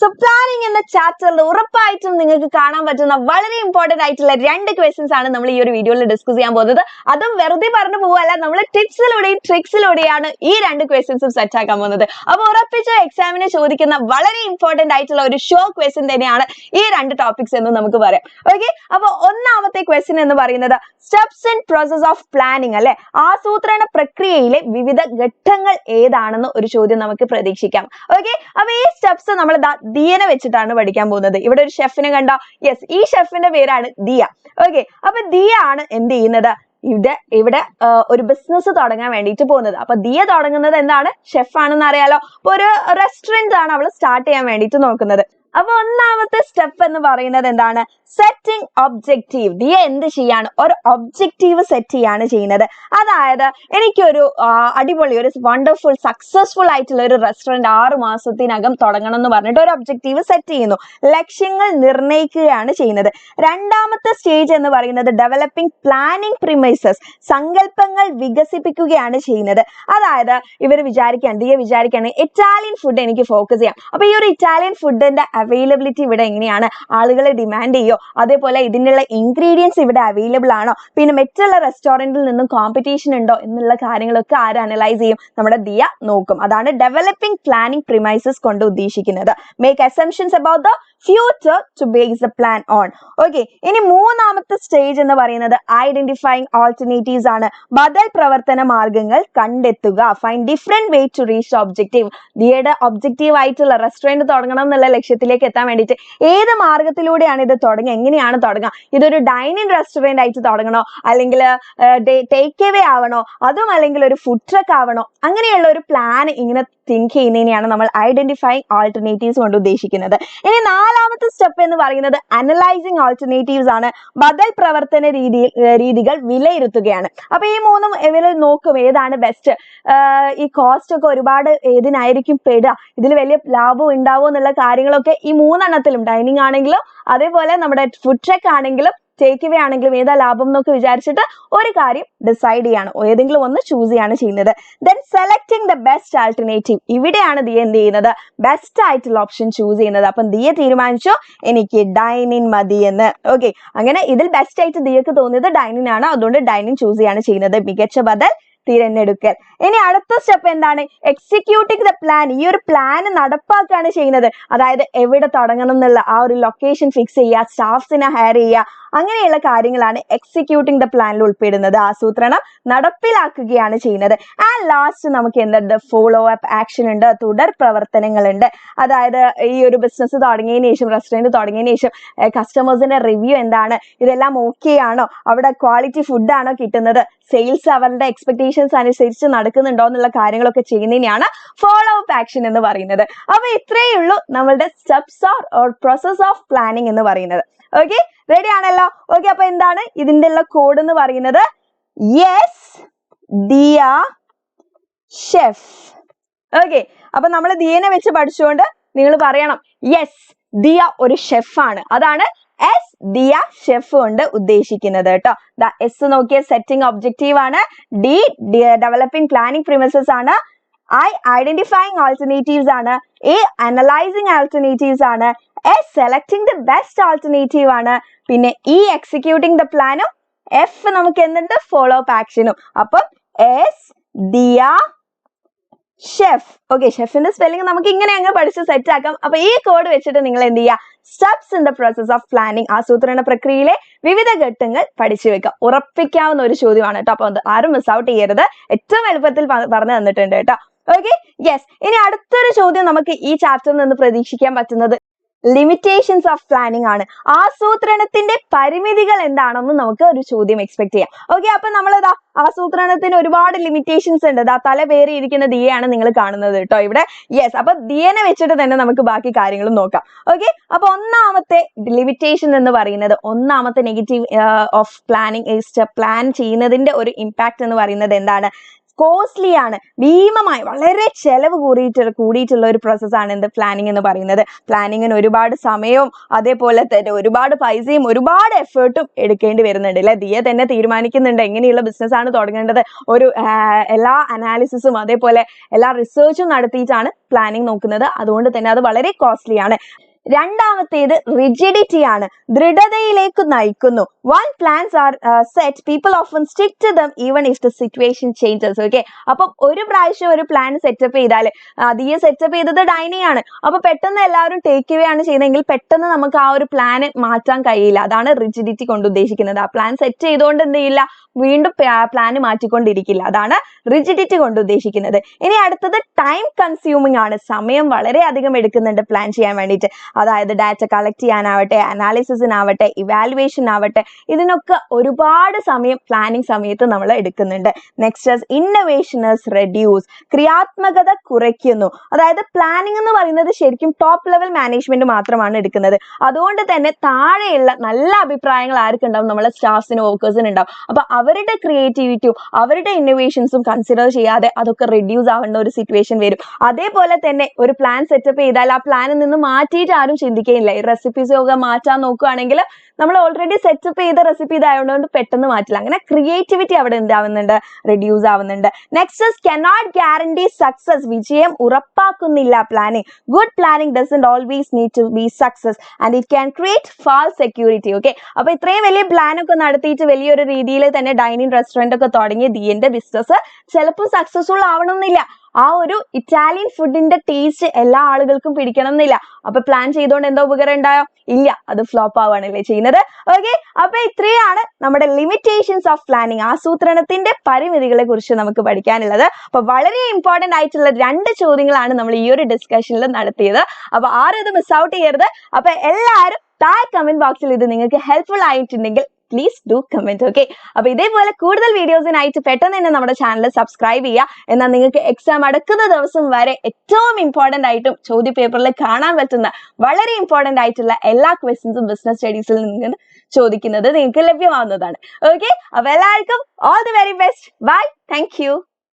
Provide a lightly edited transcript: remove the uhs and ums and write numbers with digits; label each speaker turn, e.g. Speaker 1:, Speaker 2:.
Speaker 1: So planning എന്ന ചാപ്റ്ററിൽ ഉറപ്പായിട്ടും നിങ്ങൾക്ക് കാണാൻ പറ്റുന്ന വളരെ ഇമ്പോർട്ടന്റ് ആയിട്ടുള്ള 2 ക്വസ്റ്റ്യൻസ് ആണ് നമ്മൾ ഈ ഒരു വീഡിയോയിൽ ഡിസ്കസ് ചെയ്യാൻ പോകുന്നത്. അതും വെറുതെ പറഞ്ഞു പോവല്ല, നമ്മൾ ടിപ്സിലൂടെയും ട്രിക്സിലൂടെയാണ് ഈ 2 ക്വസ്റ്റ്യൻസും സെറ്റ് ആക്കാൻ പോകുന്നത്. അപ്പോൾ ഉറപ്പിച്ച എക്സാമിന് ചോദിക്കുന്ന വളരെ ഇമ്പോർട്ടന്റ് ആയിട്ടുള്ള ഒരു ഷോ ക്വസ്റ്റ്യൻ തന്നെയാണ് ഈ 2 ടോപ്പിക്സ് എന്ന് നമുക്ക് പറയാം. ഓക്കെ, അപ്പോൾ ഒന്നാമത്തെ ക്വസ്റ്റ്യൻ എന്ന് പറയുന്നത് steps and process of planning അല്ലെ, ആസൂത്രണ പ്രക്രിയയിലെ വിവിധ ഘട്ടങ്ങൾ ഏതാണെന്ന് ഒരു ചോദ്യം നമുക്ക് പ്രതീക്ഷിക്കാം. ഓക്കെ, അപ്പൊ ഈ സ്റ്റെപ്സ് നമ്മൾ ദിയനെ വെച്ചിട്ടാണ് പഠിക്കാൻ പോകുന്നത്. ഇവിടെ ഒരു ഷെഫിനെ കണ്ടോ? യെസ്, ഈ ഷെഫിന്റെ പേരാണ് ദിയ. ഓക്കെ, അപ്പൊ ദിയ ആണ് എന്ത് ചെയ്യുന്നത്? ഇവിടെ ഒരു ബിസിനസ് തുടങ്ങാൻ വേണ്ടിയിട്ട് പോകുന്നത്. അപ്പൊ ദിയ തുടങ്ങുന്നത് എന്താണ്? ഷെഫ് ആണെന്ന് അറിയാലോ. അപ്പൊ ഒരു റെസ്റ്റോറന്റ് ആണ് അവൾ സ്റ്റാർട്ട് ചെയ്യാൻ വേണ്ടിയിട്ട് നോക്കുന്നത്. അപ്പൊ ഒന്നാമത്തെ സ്റ്റെപ്പ് എന്ന് പറയുന്നത് എന്താണ്? Setting objective. ദിയ എന്ത് ചെയ്യാണ്? ഒരു ഒബ്ജക്റ്റീവ് സെറ്റ് ചെയ്യാണ് ചെയ്യുന്നത്. അതായത് എനിക്കൊരു അടിപൊളി ഒരു വണ്ടർഫുൾ സക്സസ്ഫുൾ ആയിട്ടുള്ള ഒരു റെസ്റ്റോറന്റ് 6 മാസത്തിനകം തുടങ്ങണം എന്ന് പറഞ്ഞിട്ട് ഒരു ഒബ്ജക്റ്റീവ് സെറ്റ് ചെയ്യുന്നു. ലക്ഷ്യങ്ങൾ നിർണ്ണയിക്കുകയാണ് ചെയ്യുന്നത്. രണ്ടാമത്തെ സ്റ്റേജ് എന്ന് പറയുന്നത് ഡെവലപ്പിംഗ് പ്ലാനിംഗ് പ്രിമൈസസ്. സങ്കല്പങ്ങൾ വികസിപ്പിക്കുകയാണ് ചെയ്യുന്നത്. അതായത് ദിയ വിചാരിക്കുകയാണ് ഇറ്റാലിയൻ ഫുഡ് എനിക്ക് ഫോക്കസ് ചെയ്യാം. അപ്പൊ ഈ ഒരു ഇറ്റാലിയൻ ഫുഡിന്റെ അവൈലബിലിറ്റി ഇവിടെ എങ്ങനെയാണ്? ആളുകളെ ഡിമാൻഡ് ചെയ്യോ? അതേപോലെ ഇതിനുള്ള ഇൻഗ്രീഡിയൻസ് ഇവിടെ അവൈലബിൾ ആണോ? പിന്നെ മറ്റുള്ള റെസ്റ്റോറന്റിൽ നിന്നും കോമ്പറ്റീഷൻ ഉണ്ടോ എന്നുള്ള കാര്യങ്ങളൊക്കെ ആര് അനലൈസ് ചെയ്യും? നമ്മുടെ ദിയ നോക്കും. അതാണ് ഡെവലപ്പിംഗ് പ്ലാനിംഗ് പ്രിമൈസസ് കൊണ്ട് ഉദ്ദേശിക്കുന്നത്. Make assumptions about the future to base the plan on. Okay, ഇനി മൂന്നാമത്തെ സ്റ്റേജ് എന്ന് പറയുന്നത് ഐഡന്റിഫൈങ് ആൾട്ടർനേറ്റീവ്സ് ആണ്. ബദൽ പ്രവർത്തന മാർഗങ്ങൾ കണ്ടെത്തുക. Find different way to reach objective. ദിയയുടെ ഒബ്ജക്റ്റീവ് ആയിട്ടുള്ള റെസ്റ്റോറന്റ് തുടങ്ങണം എന്നുള്ള ലക്ഷ്യത്തിലേക്ക് എത്താൻ വേണ്ടിയിട്ട് ഏത് മാർഗത്തിലൂടെയാണ് ഇത് തുടങ്ങുക? എങ്ങനെയാണ് തുടങ്ങുക? ഇതൊരു ഡൈനിങ് റെസ്റ്റോറന്റ് ആയിട്ട് തുടങ്ങണോ, അല്ലെങ്കിൽ ടേക്ക് എവേ ആവണോ, അതും അല്ലെങ്കിൽ ഒരു ഫുഡ് ട്രക്ക് ആവണോ? അങ്ങനെയുള്ള ഒരു പ്ലാൻ ഇങ്ങനെ തിങ്ക് ചെയ്യുന്നതിനെയാണ് നമ്മൾ ഐഡന്റിഫൈങ് ആൾട്ടർനേറ്റീവ്സ് കൊണ്ട് ഉദ്ദേശിക്കുന്നത്. ഇനി നാലാമത്തെ സ്റ്റെപ്പ് എന്ന് പറയുന്നത് അനലൈസിങ് ആൾട്ടർനേറ്റീവ്സ് ആണ്. ബദൽ പ്രവർത്തന രീതികൾ വിലയിരുത്തുകയാണ്. അപ്പൊ ഈ മൂന്നും ഇവർ നോക്കും ഏതാണ് ബെസ്റ്റ്, ഈ കോസ്റ്റ് ഒക്കെ ഒരുപാട് ഏതിനായിരിക്കും പെടുക, ഇതിൽ വലിയ ലാഭം ഉണ്ടാവോ എന്നുള്ള കാര്യങ്ങളൊക്കെ ഈ മൂന്നെണ്ണത്തിലും, ഡൈനിങ് ആണെങ്കിലും അതേപോലെ നമ്മുടെ ഫുഡ് ട്രക്ക് ആണെങ്കിലും ടേക്ക് ഇവേ ആണെങ്കിലും ഏതാ ലാഭം എന്നൊക്കെ വിചാരിച്ചിട്ട് ഒരു കാര്യം ഡിസൈഡ് ചെയ്യാണ്, ഏതെങ്കിലും ഒന്ന് ചൂസ് ചെയ്യാണ് ചെയ്യുന്നത്. Then selecting the best alternative. ഇവിടെയാണ് ദിയ എന്ത് ചെയ്യുന്നത്? ബെസ്റ്റ് ആയിട്ടുള്ള ഓപ്ഷൻ ചൂസ് ചെയ്യുന്നത്. അപ്പം ദിയ തീരുമാനിച്ചു എനിക്ക് ഡൈനിങ് മതി എന്ന്. ഓക്കെ, അങ്ങനെ ഇതിൽ ബെസ്റ്റ് ആയിട്ട് ദിയക്ക് തോന്നിയത് ഡൈനിങ് ആണ്, അതുകൊണ്ട് ഡൈനിങ് ചൂസ് ചെയ്യാണ് ചെയ്യുന്നത്. മികച്ച ബദൽ തിരഞ്ഞെടുക്കൽ. ഇനി അടുത്ത സ്റ്റെപ്പ് എന്താണ്? Executing the plan. ഈ ഒരു പ്ലാൻ നടപ്പാക്കുകയാണ് ചെയ്യുന്നത്. അതായത് എവിടെ തുടങ്ങണം എന്നുള്ള ആ ഒരു ലൊക്കേഷൻ ഫിക്സ് ചെയ്യുക, സ്റ്റാഫ്സിനെ ഹയർ ചെയ്യുക, അങ്ങനെയുള്ള കാര്യങ്ങളാണ് എക്സിക്യൂട്ടിംഗ് ദ പ്ലാനിൽ ഉൾപ്പെടുന്നത്. ആസൂത്രണം നടപ്പിലാക്കുകയാണ് ചെയ്യുന്നത്. ആൻഡ് ലാസ്റ്റ് നമുക്ക് എന്തുണ്ട്? ഫോളോ അപ്പ് ആക്ഷൻ ഉണ്ട്, തുടർ പ്രവർത്തനങ്ങളുണ്ട്. അതായത് ഈ ഒരു ബിസിനസ് തുടങ്ങിയതിന് ശേഷം, റെസ്റ്റോറന്റ് തുടങ്ങിയതിന് ശേഷം കസ്റ്റമേഴ്സിന്റെ റിവ്യൂ എന്താണ്, ഇതെല്ലാം ഓക്കെ ആണോ, അവിടെ ക്വാളിറ്റി ഫുഡ് ആണോ കിട്ടുന്നത്, സെയിൽസ് അവരുടെ എക്സ്പെക്ടേഷൻസ് അനുസരിച്ച് നടക്കുന്നുണ്ടോ എന്നുള്ള കാര്യങ്ങളൊക്കെ ചെയ്യുന്നതിനെയാണ് ഫോളോ അപ്പ് ആക്ഷൻ എന്ന് പറയുന്നത്. അപ്പൊ ഇത്രയേ ഉള്ളൂ നമ്മളുടെ steps or process of planning എന്ന് പറയുന്നത്. ഓക്കെ, റെഡി ആണല്ലോ? ഓക്കെ, അപ്പൊ എന്താണ് ഇതിന്റെ ഉള്ള കോഡ് എന്ന് പറയുന്നത്? Yes Diya chef. ഓക്കെ, അപ്പൊ നമ്മൾ ദിയനെ വെച്ച് പഠിച്ചുകൊണ്ട് നിങ്ങൾ പറയണം യെസ് ദിയ ഒരു ഷെഫാണ്. അതാണ് എസ് ദിയ ഷെഫ് കൊണ്ട് ഉദ്ദേശിക്കുന്നത് കേട്ടോ. എസ് നോക്കിയ സെറ്റിംഗ് ഒബ്ജക്റ്റീവ് ആണ്. ഡി ഡെവലപ്പിംഗ് പ്ലാനിംഗ് പ്രിമിസസ് ആണ്. I identifying alternatives ആണ്. A analyzing alternatives ആണ്. S selecting the best alternative ആണ്. പിന്നെ E executing the plan ഉം F നമുക്ക് എന്തുണ്ട്? ഫോളോ അപ്പ് ആക്ഷനും. അപ്പം S ദിയ ഷെഫ്. ഓക്കെ, ഷെഫിന്റെ സ്പെല്ലിംഗ് നമുക്ക് ഇങ്ങനെ അങ്ങ് പഠിച്ച് സെറ്റ് ആക്കാം. അപ്പൊ ഈ കോഡ് വെച്ചിട്ട് നിങ്ങൾ എന്ത് ചെയ്യുക? Steps in the process of planning, ആസൂത്രണ പ്രക്രിയയിലെ വിവിധ ഘട്ടങ്ങൾ പഠിച്ചു വെക്കുക. ഉറപ്പിക്കാവുന്ന ഒരു ചോദ്യമാണ് കേട്ടോ. അപ്പൊ ആരും മിസ് ഔട്ട് ചെയ്യരുത്. ഏറ്റവും എളുപ്പത്തിൽ പറഞ്ഞു തന്നിട്ടുണ്ട് കേട്ടോ. Okay, yes. ഇനി അടുത്തൊരു ചോദ്യം നമുക്ക് ഈ ചാപ്റ്ററിൽ നിന്ന് പ്രതീക്ഷിക്കാൻ പറ്റുന്നത് ലിമിറ്റേഷൻസ് ഓഫ് പ്ലാനിങ് ആണ്. ആസൂത്രണത്തിന്റെ പരിമിതികൾ എന്താണെന്ന് നമുക്ക് ഒരു ചോദ്യം എക്സ്പെക്ട് ചെയ്യാം. ഓക്കെ, അപ്പൊ നമ്മളിതാ ആസൂത്രണത്തിന് ഒരുപാട് ലിമിറ്റേഷൻസ് ഉണ്ട്. തല പേറി ഇരിക്കുന്ന ദിയയാണ് നിങ്ങൾ കാണുന്നത് കേട്ടോ ഇവിടെ. യെസ്, അപ്പൊ ദിയനെ വെച്ചിട്ട് തന്നെ നമുക്ക് ബാക്കി കാര്യങ്ങളും നോക്കാം. ഓക്കെ, അപ്പൊ ഒന്നാമത്തെ ലിമിറ്റേഷൻ എന്ന് പറയുന്നത്, ഒന്നാമത്തെ നെഗറ്റീവ് ഓഫ് പ്ലാനിങ് പ്ലാൻ ചെയ്യുന്നതിന്റെ ഒരു ഇമ്പാക്ട് എന്ന് പറയുന്നത് എന്താണ്? കോസ്റ്റ്ലി ആണ്, ഭീമമായി വളരെ ചെലവ് കൂടിയിട്ടുള്ള ഒരു പ്രോസസ്സാണ് എന്ത് പ്ലാനിങ് എന്ന് പറയുന്നത്. പ്ലാനിങ്ങിന് ഒരുപാട് സമയവും അതേപോലെ തന്നെ ഒരുപാട് പൈസയും ഒരുപാട് എഫേർട്ടും എടുക്കേണ്ടി വരുന്നുണ്ട് അല്ലെ. ദിയ തന്നെ തീരുമാനിക്കുന്നുണ്ട് എങ്ങനെയുള്ള ബിസിനസ് ആണ് തുടങ്ങേണ്ടത്. ഒരു എല്ലാ അനാലിസിസും അതേപോലെ എല്ലാ റിസർച്ചും നടത്തിയിട്ടാണ് പ്ലാനിങ് നോക്കുന്നത്. അതുകൊണ്ട് തന്നെ അത് വളരെ കോസ്റ്റ്ലി ആണ്. രണ്ടാമത്തേത് റിജിഡിറ്റി ആണ്, ദൃഢതയിലേക്ക് നയിക്കുന്നു. One plans are set people often stick to them even if the situation changes. Okay, അപ്പം ഒരു പ്രാവശ്യം ഒരു പ്ലാൻ സെറ്റപ്പ് ചെയ്താൽ, ദിയ സെറ്റപ്പ് ചെയ്തത് ഡൈനിങ് ആണ്, അപ്പൊ പെട്ടെന്ന് എല്ലാവരും ടേക്ക് അവേ ആണ് ചെയ്യുന്നതെങ്കിൽ പെട്ടെന്ന് നമുക്ക് ആ ഒരു പ്ലാൻ മാറ്റാൻ കഴിയില്ല. അതാണ് റിജിഡിറ്റി കൊണ്ട് ഉദ്ദേശിക്കുന്നത്. ആ പ്ലാൻ സെറ്റ് ചെയ്തുകൊണ്ട് എന്ത് ചെയ്യില്ല, വീണ്ടും പ്ലാൻ മാറ്റിക്കൊണ്ടിരിക്കില്ല. അതാണ് റിജിഡിറ്റി കൊണ്ട് ഉദ്ദേശിക്കുന്നത്. ഇനി അടുത്തത് ടൈം കൺസ്യൂമിംഗ് ആണ്, സമയം വളരെ അധികം എടുക്കുന്നുണ്ട് പ്ലാൻ ചെയ്യാൻ വേണ്ടിയിട്ട്. അതായത് ഡാറ്റ കളക്ട് ചെയ്യാനാവട്ടെ, അനാലിസിസിനാവട്ടെ, ഇവാലുവേഷൻ ആവട്ടെ, ഇതിനൊക്കെ ഒരുപാട് സമയം പ്ലാനിങ് സമയത്ത് നമ്മൾ എടുക്കുന്നുണ്ട്. നെക്സ്റ്റ് ഇന്നോവേഷൻസ് റെഡ്യൂസ്, ക്രിയാത്മകത കുറയ്ക്കുന്നു. അതായത് പ്ലാനിങ് എന്ന് പറയുന്നത് ശരിക്കും ടോപ്പ് ലെവൽ മാനേജ്മെന്റ് മാത്രമാണ് എടുക്കുന്നത്. അതുകൊണ്ട് തന്നെ താഴെയുള്ള നല്ല അഭിപ്രായങ്ങൾ ആർക്കുണ്ടാവും, നമ്മളെ സ്റ്റാഫ്സിന് വർക്കേഴ്സിന് ഉണ്ടാവും. അപ്പൊ അവരുടെ ക്രിയേറ്റിവിറ്റിയും അവരുടെ ഇന്നോവേഷൻസും കൺസിഡർ ചെയ്യാതെ അതൊക്കെ റെഡ്യൂസ് ആവേണ്ട ഒരു സിറ്റുവേഷൻ വരും. അതേപോലെ തന്നെ ഒരു പ്ലാൻ സെറ്റപ്പ് ചെയ്താൽ ആ പ്ലാനിൽ നിന്ന് മാറ്റിയിട്ട് ആരും ചിന്തിക്കുകയില്ല. ഈ റെസിപ്പീസ് ഒക്കെ മാറ്റാൻ നോക്കുകയാണെങ്കിൽ നമ്മൾ ഓൾറെഡി സെറ്റപ്പ് ചെയ്ത റെസിപ്പി ഇതായതുകൊണ്ട് പെട്ടെന്ന് മാറ്റില്ല. അങ്ങനെ ക്രിയേറ്റിവിറ്റി അവിടെ എന്താവുന്നുണ്ട്, റെഡ്യൂസ് ആവുന്നുണ്ട്. നെക്സ്റ്റ് കനോട്ട് ഗ്യാരണ്ടി സക്സസ്, വിജയം ഉറപ്പാക്കുന്നില്ല planning. Good planning doesn't always need to be success and it can create false security. Okay, അപ്പൊ ഇത്രയും വലിയ പ്ലാൻ ഒക്കെ നടത്തിയിട്ട് വലിയൊരു രീതിയിൽ തന്നെ ഡൈനിങ് റെസ്റ്റോറന്റ് ഒക്കെ തുടങ്ങിയ ദിയന്റെ ബിസിനസ് ചിലപ്പോൾ സക്സസ്ഫുൾ ആവണമെന്നില്ല. ആ ഒരു ഇറ്റാലിയൻ ഫുഡിന്റെ ടേസ്റ്റ് എല്ലാ ആളുകൾക്കും പിടിക്കണം എന്നില്ല. അപ്പൊ പ്ലാൻ ചെയ്തുകൊണ്ട് എന്താ ഉപകാരം ഉണ്ടായോ? ഇല്ല, അത് ഫ്ലോപ്പ് ആവുകയാണല്ലേ ചെയ്യുന്നത്. ഓക്കെ, അപ്പൊ ഇത്രയാണ് നമ്മുടെ ലിമിറ്റേഷൻസ് ഓഫ് പ്ലാനിങ്, ആസൂത്രണത്തിന്റെ പരിമിതികളെ കുറിച്ച് നമുക്ക് പഠിക്കാനുള്ളത്. അപ്പൊ വളരെ ഇമ്പോർട്ടന്റ് ആയിട്ടുള്ള 2 ചോദ്യങ്ങളാണ് നമ്മൾ ഈ ഒരു ഡിസ്കഷനിൽ നടത്തിയത്. അപ്പൊ ആരും ഇത് മിസ് ഔട്ട് ചെയ്യരുത്. അപ്പൊ എല്ലാവരും താഴെ കമന്റ് ബോക്സിൽ ഇത് നിങ്ങൾക്ക് ഹെൽപ്ഫുൾ ആയിട്ടുണ്ടെങ്കിൽ പ്ലീസ് ഡു കമന്റ്. ഓക്കെ, അപ്പൊ ഇതേപോലെ കൂടുതൽ വീഡിയോസിനായിട്ട് പെട്ടെന്ന് തന്നെ നമ്മുടെ ചാനൽ സബ്സ്ക്രൈബ് ചെയ്യുക. എന്നാൽ നിങ്ങൾക്ക് എക്സാം അടുക്കുന്ന ദിവസം വരെ ഏറ്റവും ഇമ്പോർട്ടന്റ് ആയിട്ടും ചോദ്യ പേപ്പറിൽ കാണാൻ പറ്റുന്ന വളരെ ഇമ്പോർട്ടന്റ് ആയിട്ടുള്ള എല്ലാ ക്വസ്റ്റ്യൻസും ബിസിനസ് സ്റ്റഡീസിൽ നിന്ന് ചോദിക്കുന്നത് നിങ്ങൾക്ക് ലഭ്യമാവുന്നതാണ്. ഓക്കെ, അപ്പൊ എല്ലാവർക്കും all the very best. Bye, thank U.